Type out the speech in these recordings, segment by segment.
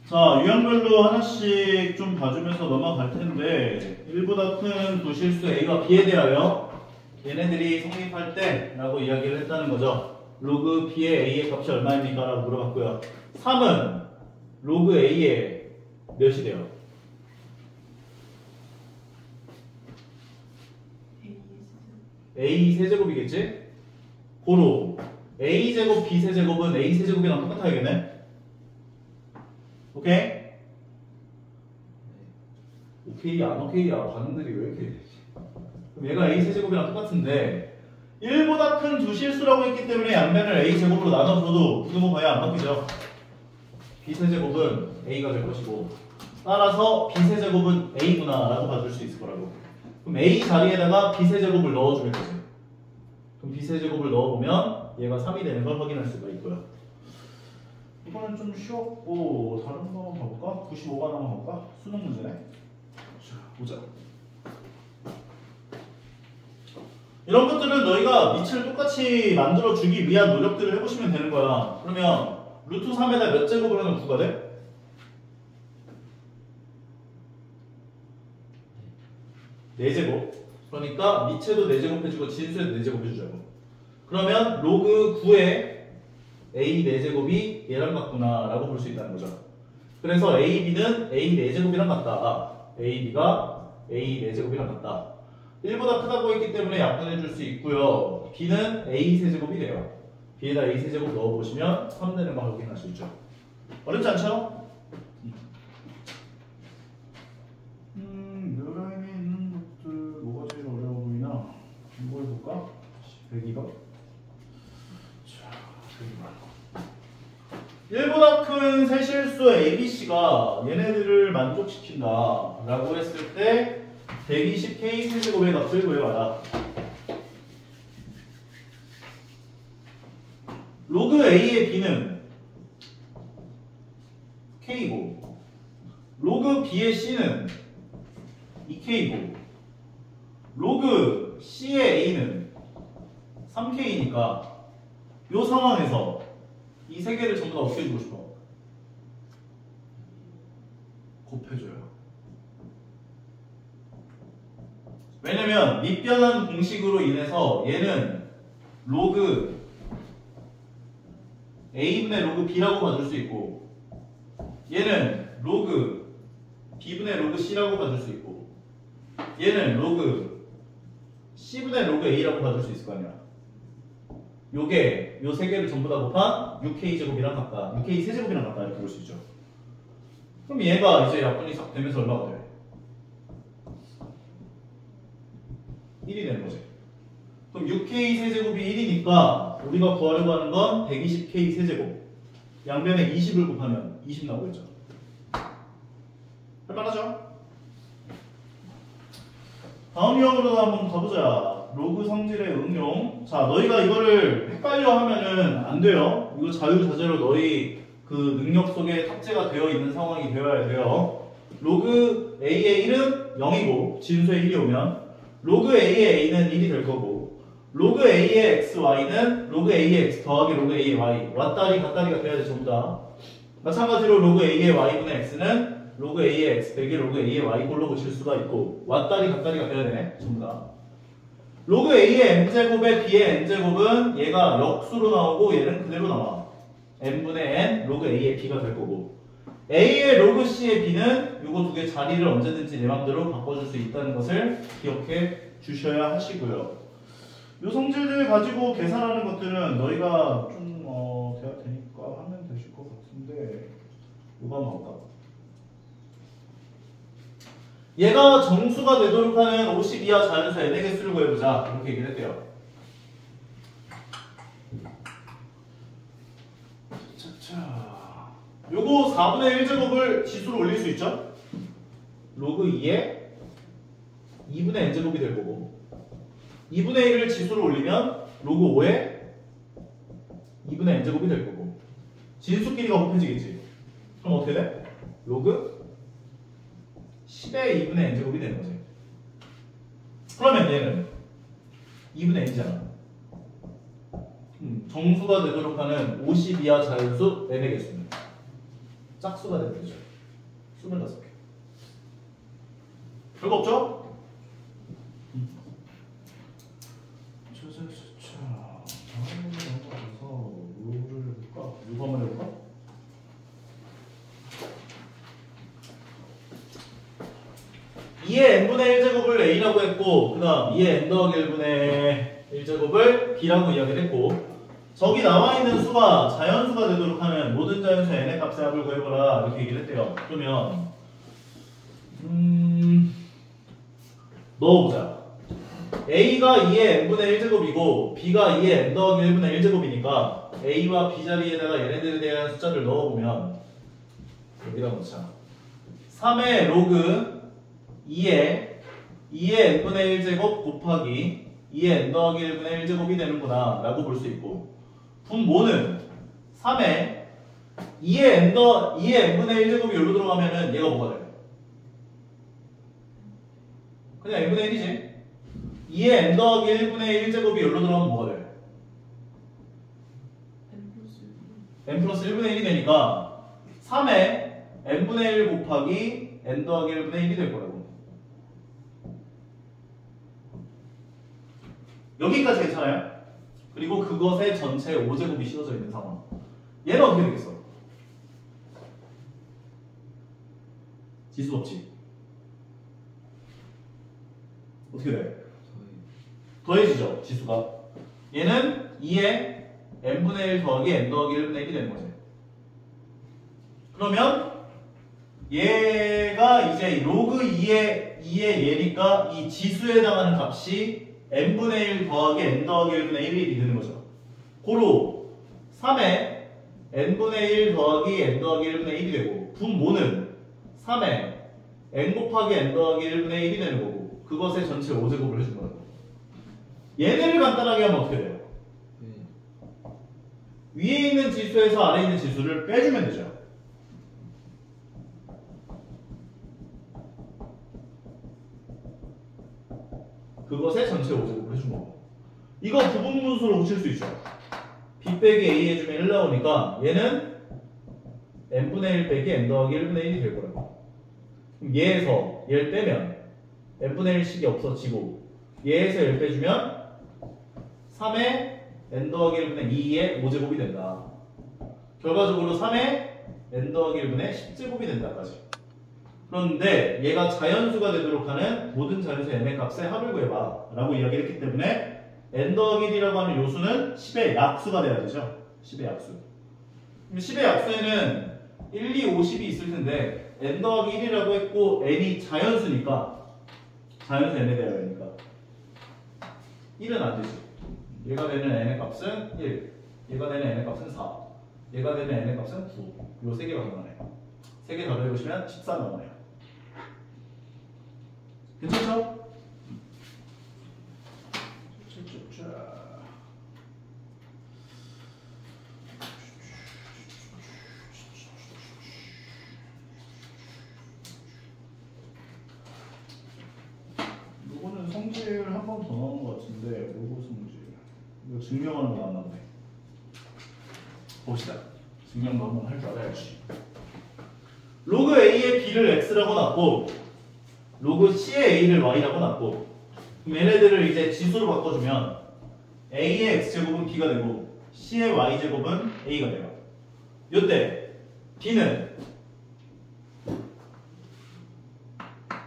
자, 유형별로 하나씩 좀 봐주면서 넘어갈 텐데 1보다 큰 두 실수 A와 B에 대하여 얘네들이 성립할 때 라고 이야기를 했다는 거죠. 로그 B의 A의 값이 얼마입니까? 라고 물어봤고요. 3은 로그 A의 몇이 돼요? A 세제곱이겠지? 고로 A제곱 B세제곱은 A세제곱이랑 똑같아야겠네? 오케이? 오케이야 안 오케이야 반응들이 왜 이렇게 그럼 얘가 A세제곱이랑 똑같은데 1보다 큰 두 실수라고 했기 때문에 양면을 A제곱으로 나눠줘도 부등호 봐야 안 바뀌죠. B세제곱은 A가 될 것이고 따라서 B세제곱은 A구나 라고 봐줄 수 있을 거라고. 그럼 A 자리에다가 B세제곱을 넣어주면 되지. 그럼 B세제곱을 넣어보면 얘가 3이 되는 걸 확인할 수가 있고요. 이거는 좀 쉬웠고 다른 거 한번 가볼까? 95번 한번 가볼까? 수능 문제네. 자, 보자. 이런 것들은 너희가 밑을 똑같이 만들어주기 위한 노력들을 해보시면 되는 거야. 그러면 루트 3에다 몇 제곱을 하면 9가 돼? 네 제곱. 그러니까 밑에도 4제곱 해주고 진수에도 4제곱 해주자고. 그러면 로그 9에 A 4제곱이 얘랑 같구나 라고 볼 수 있다는 거죠. 그래서 A, B는 A 4제곱이랑 같다. A, B가 A 4제곱이랑 같다. 1보다 크다고 했기 때문에 약분해 줄 수 있고요. B는 A 세제곱이 돼요. B에다 A 세제곱 넣어보시면 3 되는 거 확인할 수 있죠. 어렵지 않죠? 요 라인에 있는 것들 뭐가 제일 어려워 보이나? 이거 해볼까? 102번. 자, 102번. 1보다 큰 세 실수 ABC가 얘네들을 만족시킨다 라고 했을 때 120K 세제곱의 값을 구해봐라. 로그 A의 B는 K고 로그 B의 C는 2K고 로그 C의 A는 3K니까 이 상황에서 이 세 개를 전부 다 어떻게 주고 싶어? 곱해줘요. 왜냐면 밑변환 공식으로 인해서 얘는 로그 A분의 로그 B라고 봐줄 수 있고 얘는 로그 B분의 로그 C라고 봐줄 수 있고 얘는 로그 C분의 로그 A라고 봐줄 수 있을 거 아니야. 요게 요 세 개를 전부 다 곱한 6K제곱이랑 같다. 6K 세제곱이랑 같다 이렇게 볼 수 있죠. 그럼 얘가 이제 약분이 싹 되면서 얼마가 돼? 1이 되는 거지. 그럼 6K 세제곱이 1이니까 우리가 구하려고 하는 건 120K 세제곱. 양변에 20을 곱하면 20 나오겠죠. 할만하죠? 다음 유형으로 한번 가보자. 로그 성질의 응용. 자, 너희가 이거를 헷갈려 하면은 안 돼요. 이거 자유자재로 너희 그 능력 속에 탑재가 되어 있는 상황이 되어야 돼요. 로그 A의 1은 0이고 진수의 1이 오면 로그 A의 A는 1이 될 거고 로그 A의 XY는 로그 A의 X 더하기 로그 A의 Y 왔다리 갔다리가 돼야 돼 전부 다. 마찬가지로 로그 A의 Y분의 X는 로그 A의 X 빼기 로그 A의 Y 꼴로 고칠 수가 있고 왔다리 갔다리가 돼야 되네 전부 다. 로그 A의 N제곱에 B의 N제곱은 얘가 역수로 나오고 얘는 그대로 나와. N분의 N 로그 A의 B가 될 거고 A의 로그 C의 B는 요거 두 개 자리를 언제든지 내 맘대로 바꿔줄 수 있다는 것을 기억해 주셔야 하시고요. 요 성질들 가지고 계산하는 것들은 너희가 좀 돼야 되니까 하면 되실 것 같은데 요거 한번 볼까? 얘가 정수가 되도록 하는 50 이하 자연수 n의 개수를 구해보자 이렇게 얘기를 했대요. 요거 4분의 1제곱을 지수로 올릴 수 있죠? 로그 2에 2분의 n제곱이 될 거고 2분의 1을 지수로 올리면 로그 5에 2분의 n제곱이 될 거고 진수 길이가 곱해지겠지? 그럼 어떻게 돼? 로그 10의 2분의 n제곱이 되는 거지. 그러면 얘는 2분의 n이잖아. 정수가 되도록 하는 50 이하 자연수 4개 개수입니다. 짝수가 되면 되죠. 25개. 별거 없죠? 이거 한번 해볼까? 2의 n분의 1제곱을 a라고 했고 그 다음 2의 n 더하기 1분의 1제곱을 b라고 이야기를 했고 저기 나와있는 수가 자연수가 되도록 하는 모든 자연수 n의 값의 합을 구해보라 이렇게 얘기를 했대요. 그러면 넣어보자. a가 2의 n분의 1제곱이고 b가 2의 n 더하기 1분의 1제곱이니까 a와 b 자리에다가 얘네들에 대한 숫자를 넣어보면 여기다 놓자. 3의 로그 2의 n분의 1제곱 곱하기 2의 n 더하기 1분의 1제곱이 되는구나 라고 볼 수 있고 분모는 3의 2의 n분의 1제곱이 여기로 들어가면은 얘가 뭐가 돼? 그냥 n분의 1이지. 2의 n 더하기 1분의 1제곱이 여기로 들어가면 뭐가 돼? n 플러스 1분의 1이 되니까 3의 n분의 1 곱하기 n 더하기 1분의 1이 될 거라고. 여기까지 괜찮아요? 그리고 그것의 전체 5제곱이 씌워져 있는 상황. 얘는 어떻게 되겠어? 지수 없지? 어떻게 돼? 더해지죠, 지수가. 얘는 2의 n분의 1 더하기 n 더하기 1분의 1이 되는 거지. 그러면 얘가 이제 로그 2의 얘니까 이 지수에 해당하는 값이 n분의 1 더하기 n 더하기 1분의 1이 되는 거죠. 고로 3의 n분의 1 더하기 n 더하기 1분의 1이 되고 분모는 3의 n 곱하기 n 더하기 1분의 1이 되는 거고 그것의 전체 5제곱을 해준 거라고. 얘네를 간단하게 하면 어떻게 돼요? 위에 있는 지수에서 아래에 있는 지수를 빼주면 되죠. 그것의 전체 5제곱을 해준 거고. 이거 부분분수로 고칠 수 있죠. b 빼기 a 해주면 1 나오니까 얘는 n분의 1 빼기 n 더하기 1분의 1이 될 거라고. 그럼 얘에서 얘를 빼면 n분의 1씩이 없어지고 얘에서 얘를 빼주면 3의 n 더하기 1분의 2의 5제곱이 된다. 결과적으로 3의 n 더하기 1분의 10제곱이 된다까지. 그런데 얘가 자연수가 되도록 하는 모든 자연수 n의 값의 합을 구해봐 라고 이야기를 했기 때문에 n 더하기 1이라고 하는 요수는 10의 약수가 돼야 되죠. 10의 약수. 그럼 10의 약수에는 1, 2, 50이 있을 텐데 n 더하기 1이라고 했고 n이 자연수니까 자연수 n에 대하여 하니까 1은 안 되지. 얘가 되는 n의 값은 1, 얘가 되는 n의 값은 4, 얘가 되는 n의 값은 9. 요 세 개가 나오네요. 세 개 더해보시면 14 나오네요. 괜찮죠? 요거는 성질 한 번 더 나온 것 같은데 로고 성질 이거 증명하는 거 안 나오네. 봅시다. 증명도 한번 할 줄 알아야지. 로그 a의 b를 x라고 놨고 로그 c의 a를 y라고 놨고 그럼 얘네들을 이제 지수로 바꿔주면 a의 x제곱은 b가 되고 c의 y제곱은 a가 돼요. 요때 b는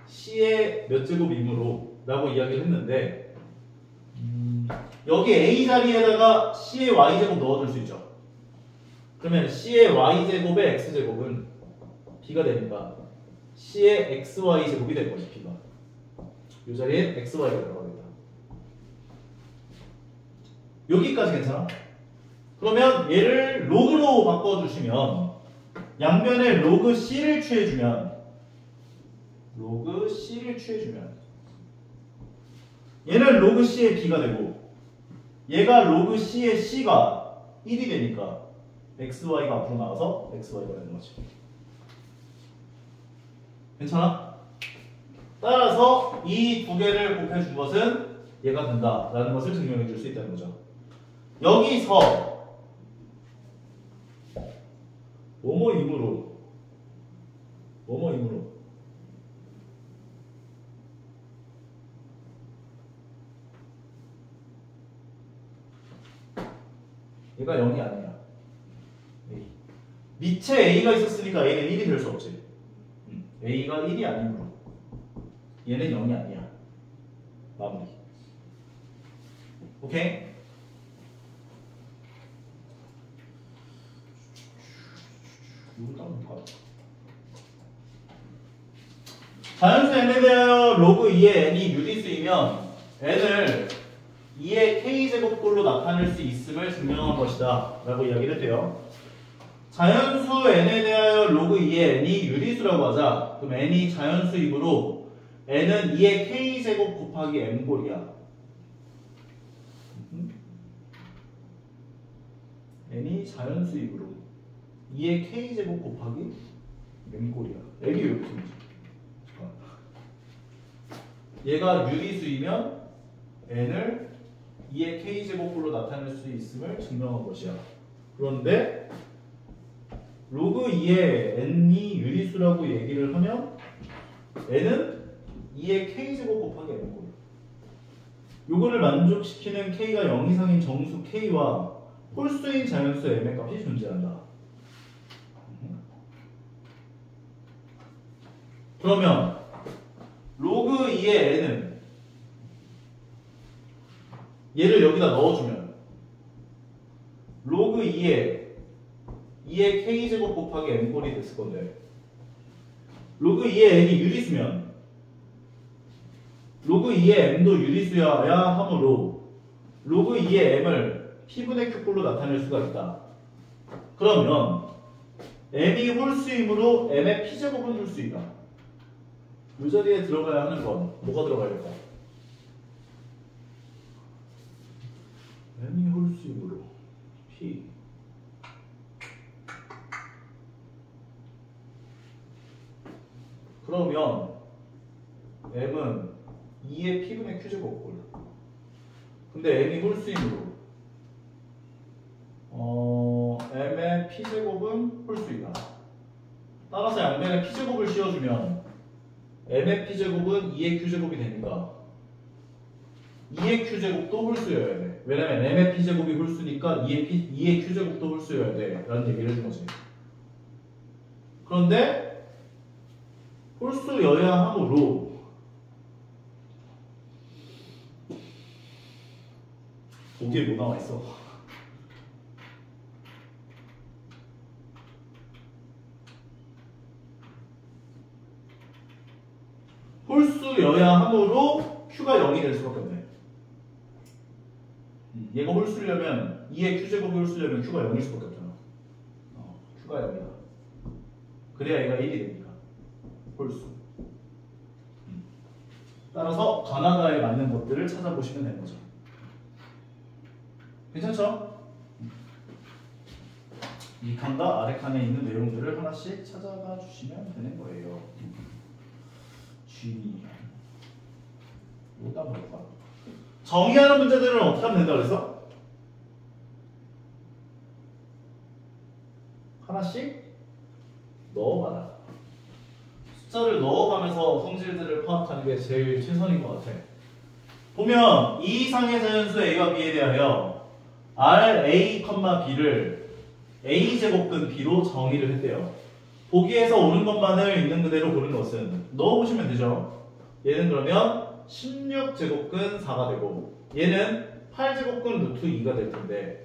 c의 몇 제곱이므로 라고 이야기를 했는데 여기 a 자리에다가 c의 y제곱 넣어줄 수 있죠. 그러면 c의 y제곱의 x제곱은 b가 되니까 c의 xy제곱이 될 거지. b가 이 자리에 xy가 들어가겠다. 여기까지 괜찮아? 그러면 얘를 로그로 바꿔주시면 양변에 로그 c를 취해주면 얘는 로그 c의 b가 되고 얘가 로그 c의 c가 1이 되니까 xy가 앞으로 나와서 xy가 되는 거지. 괜찮아? 따라서 이 두 개를 곱해준 것은 얘가 된다라는 것을 증명해 줄 수 있다는 거죠. 여기서 뭐뭐이므로 얘가 0이 아니야. A. 밑에 A가 있었으니까 A는 1이 될 수 없지. A가 1이 아니므로 얘는 0이 아니야. 마무리. 오케이? 이거 따로 볼까? 자연수 n에 대하여 로그 2의 n이 유리수이면 n을 2의 k제곱꼴로 나타낼 수 있음을 증명한 것이다 라고 이야기를 했대요. 자연수 n에 대하여 로그 2의 n이 유리수라고 하자. 그럼 n이 자연수이므로 n은 2의 k제곱 곱하기 m꼴이야. n이 자연수이므로 2의 k제곱 곱하기 m꼴이야. n이 이렇게 생기지. 얘가 유리수이면 n을 2의 k제곱꼴로 나타낼 수 있음을 증명한 것이야. 그런데 로그 2의 n이 유리수라고 얘기를 하면 n은 2의 k제곱 곱하기 m꼴. 요거를 만족시키는 k가 0 이상인 정수 k와 홀수인 자연수 m의 값이 존재한다. 그러면 로그 2의 n은 얘를 여기다 넣어주면 로그 2의 k제곱 곱하기 m꼴이 됐을 건데 로그 2의 n이 유리수면 로그 2의 m도 유리수여야 하므로 로그 2의 m을 p분의 q꼴로 나타낼 수가 있다. 그러면 m이 홀수이므로 m의 p제곱은 홀수이다. 이 자리에 들어가야 하는 건 뭐가 들어가야 될까? m이 홀수이므로 p 그러면 m은 2의 p분의 q제곱꼴. 근데 m이 홀수이므로 m의 p제곱은 홀수이다. 따라서 양변에 p제곱을 씌워주면 m의 p제곱은 2의 q제곱이 되니까 2의 q제곱도 홀수여야 돼. 왜냐면 m의 p제곱이 홀수니까 2의 q제곱도 홀수여야 돼 라는 얘기를 해준 거지. 그런데 홀수여야 하므로 거기에 뭐 나와 있어? 홀수여야 하므로 q가 0이 될 수밖에 없네. 얘가 홀수려면 2의 q제곱이 홀수려면 q가 0일 수밖에 없잖아. q가 0이다. 그래야 얘가 1이 되니까 홀수. 따라서 가나다에 맞는 것들을 찾아보시면 되는 거죠. 괜찮죠? 이 칸과 아래 칸에 있는 내용들을 하나씩 찾아가 주시면 되는 거예요. G 이거 한번 볼까? 정의하는 문제들은 어떻게 하면 된다 그래서? 하나씩 넣어봐라. 숫자를 넣어가면서 성질들을 파악하는 게 제일 최선인 것 같아. 보면 이 이상의 자연수 A와 B에 대하여 RA, B를 A제곱근 B로 정의를 했대요. 보기에서 옳은 것만을 있는 그대로 고른 것은 넣어보시면 되죠. 얘는 그러면 16제곱근 4가 되고 얘는 8제곱근 루트 2가 될 텐데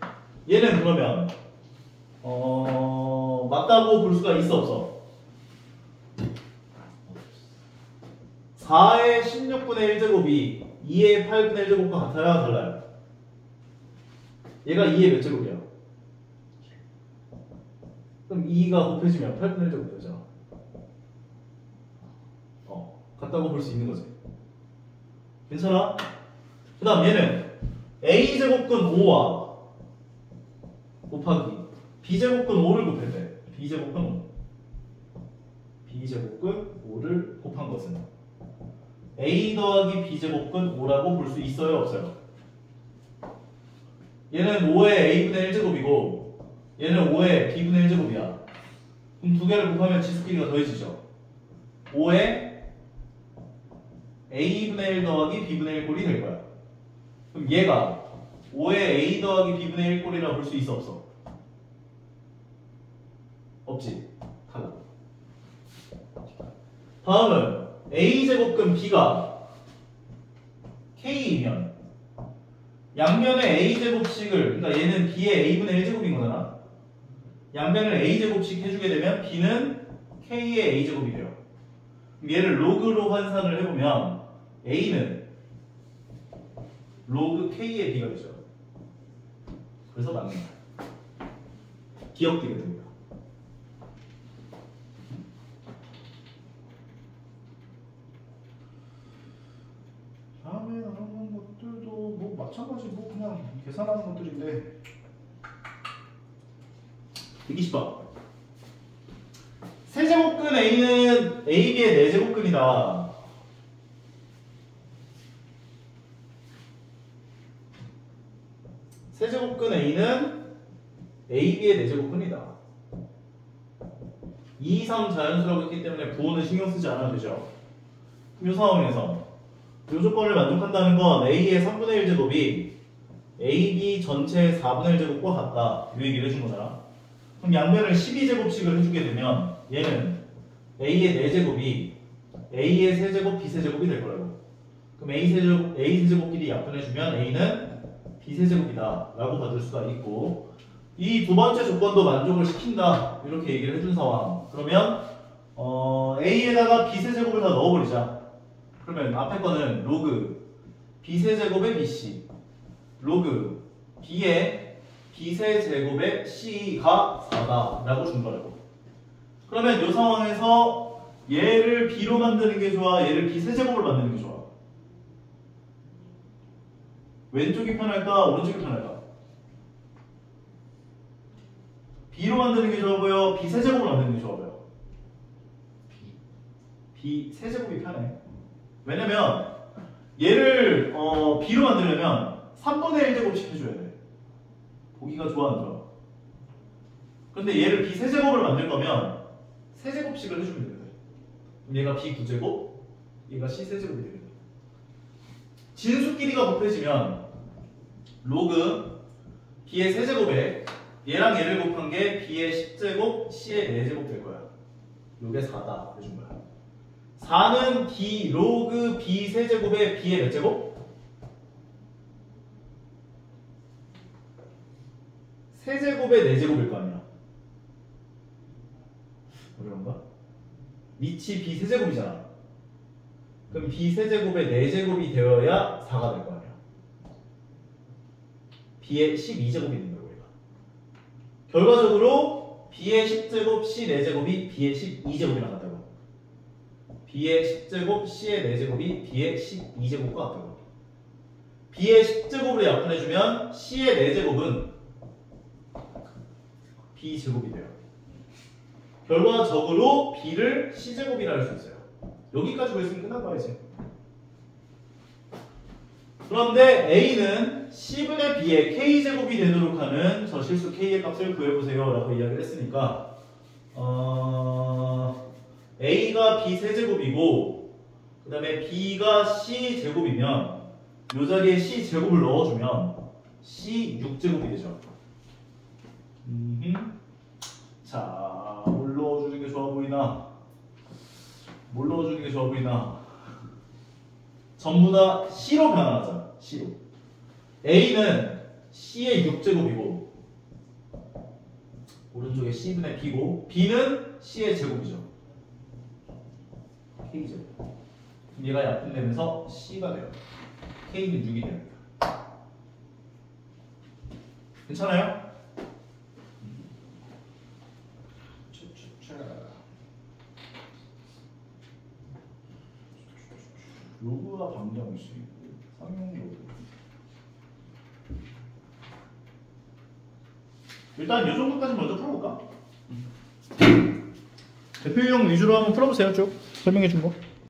얘는 그러면 맞다고 볼 수가 있어 없어? 4의 16분의 1제곱이 2의 8분의 1제곱과 같아야 달라요. 얘가 2의 몇 제곱이야? 그럼 2가 곱해지면 8분의 1제곱 되잖아. 같다고 볼 수 있는 거지. 괜찮아? 그 다음 얘는 A제곱근 5와 곱하기 B제곱근 5를 곱했대. B제곱근 5. B제곱근 5를 곱한 것은 A 더하기 B제곱근 5라고 볼 수 있어요? 없어요? 얘는 5의 a분의 1제곱이고 얘는 5의 b분의 1제곱이야. 그럼 두 개를 곱하면 지수끼리가 더해지죠. 5의 a분의 1 더하기 b분의 1 꼴이 될 거야. 그럼 얘가 5의 a 더하기 b분의 1 꼴이라 볼 수 있어 없어? 없지. 하고. 다음은 a제곱근 b가 k이면 양변의 a제곱식을, 그러니까 얘는 b의 a분의 1제곱인 거잖아. 양변을 a제곱식 해주게 되면 b는 k의 a제곱이 돼요. 얘를 로그로 환산을 해보면 a는 로그 k의 b가 되죠. 그래서 맞는 거야. 기억되게 됩니다. 다음에 나오는 것들도 뭐 마찬가지 뭐 그냥 계산하는 것들인데 120번 세제곱근 A는 AB의 4제곱근이다. 세제곱근 A는 AB의 4제곱근이다. 2, 3 자연수라고 했기 때문에 부호는 신경 쓰지 않아도 되죠. 이 상황에서 이 조건을 만족한다는 건 A의 3분의 1제곱이 AB 전체의 4분의 1제곱과 같다. 이 얘기를 해준 거잖아. 그럼 양변을 12제곱씩을 해주게 되면 얘는 A의 4제곱이 A의 세제곱, B세제곱이 될 거라고. 그럼 A 세제곱끼리 약분해주면 A는 B세제곱이다 라고 받을 수가 있고, 이 두 번째 조건도 만족을 시킨다 이렇게 얘기를 해준 상황. 그러면 A에다가 B세제곱을 다 넣어버리자. 그러면 앞에 거는 로그 B세제곱의 BC 로그 B의 B세제곱의 C가 4다 라고 준 거라고. 그러면 이 상황에서 얘를 B로 만드는 게 좋아? 얘를 B세제곱을 만드는 게 좋아? 왼쪽이 편할까? 오른쪽이 편할까? B로 만드는 게 좋아 보여? B세제곱을 만드는 게 좋아 보여? B세제곱이 편해. 왜냐면 얘를 B로 만들려면 3분의 1제곱씩 해줘야 돼. 보기가 좋아 안 좋아? 근데 얘를 B세제곱을 만들 거면 세제곱씩을 해주면 되거든. 그럼 얘가 B9제곱, 얘가 C세제곱이 되거든. 진수끼리가 곱해지면 로그 B의 세제곱에 얘랑 얘를 곱한 게 B의 10제곱, C의 4제곱 될 거야. 요게 4다 해준 거야. 4는 B 로그 B 세제곱에 B의 몇 제곱? 세제곱의 4제곱일 거 아니야. 어려운가? 밑이 B 세제곱이잖아. 그럼 B 세제곱의 4제곱이 되어야 4가 될 거 아니야. B의 12제곱이 된다고 얘가. 결과적으로 B의 10제곱, C 4제곱이 B의 12제곱이랑 같다고. B의 10제곱, C의 4제곱이 B의 12제곱과 같다고. B의 10제곱으로 약분해주면 C의 4제곱은 B제곱이 돼요. 결과적으로 B를 C제곱이라 할 수 있어요. 여기까지 보였으면 끝난 거야 이제. 그런데 A는 C분의 B의 K제곱이 되도록 하는 저 실수 K의 값을 구해보세요 라고 이야기를 했으니까 A가 B 세제곱이고 그 다음에 B가 C 제곱이면 이 자리에 C 제곱을 넣어주면 C 6제곱이 되죠. 자, 뭘 넣어주는 게 좋아 보이나? 뭘 넣어주는 게 좋아 보이나? 전부 다 C로 변환하자. C로. A는 C의 6제곱이고 오른쪽에 C분의 B고 B는 C의 제곱이죠. K제곱. 그럼 얘가 약분되면서 C가 돼요. K는 6이 됩니다. 괜찮아요? 로그와 방정식, 상용 로그. 일단 이 정도까지 먼저 풀어볼까? 대표 유형 위주로 한번 풀어보세요. 쭉 설명해 준 거.